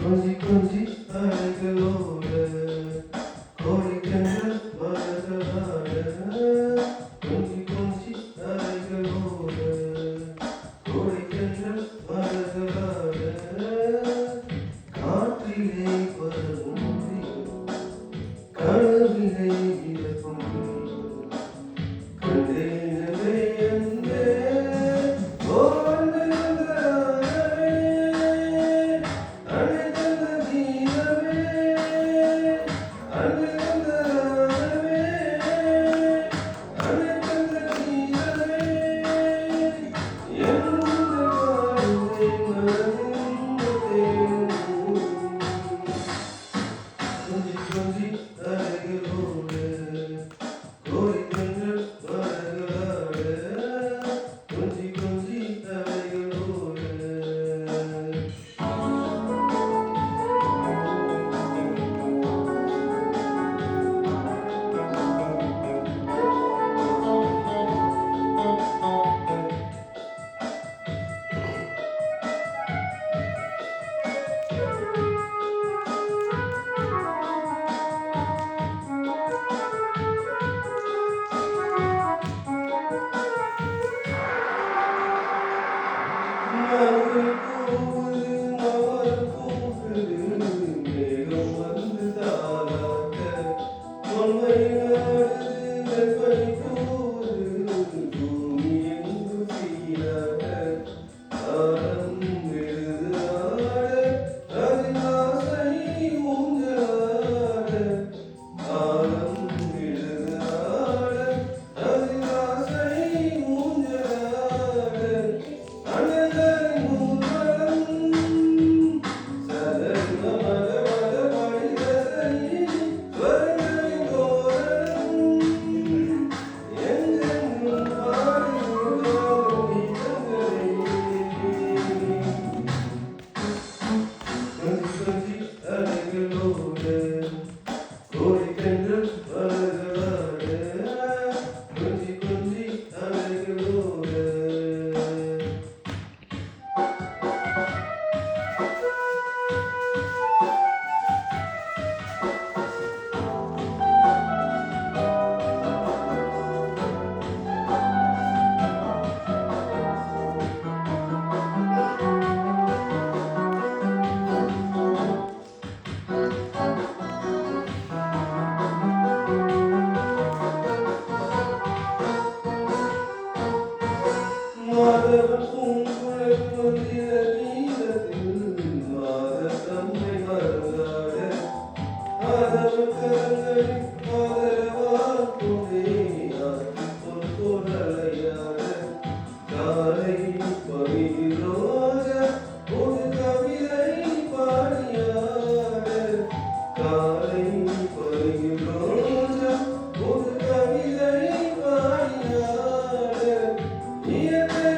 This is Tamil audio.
கொஞ்சி கொஞ்சி அலைகளோடு கோடிக்கண்கள் மலர்களாட கொஞ்சி கொஞ்சி அலைகளோடு கோடிக்கண்கள் மலர்களாட காற்றிலே பரவும் கனவிலே மிதக்கும் கண்டேனவே அன்பே கொஞ்சி அலைகளோடு கோடிக்கண்கள் மலர்களாட கொஞ்சி கொஞ்சி அலைகளோடு கோடிக்கண்கள் மலர்களாட கொஞ்சி கொஞ்சி அலைகளோடு மாதவன் பூங்குழல் மந்திர நீலத்தில் மாதர் தம்மை மறந்தாட மாதவன் கரங்களில் ஆதரவால் துணை ஆற்றிப் பொருளையாட காலை பவியில் ரோஜா ஒரு கவிதை பாடியாட காலை பவியில் ரோஜா ஒரு கவிதை பாடியாட இயற்கை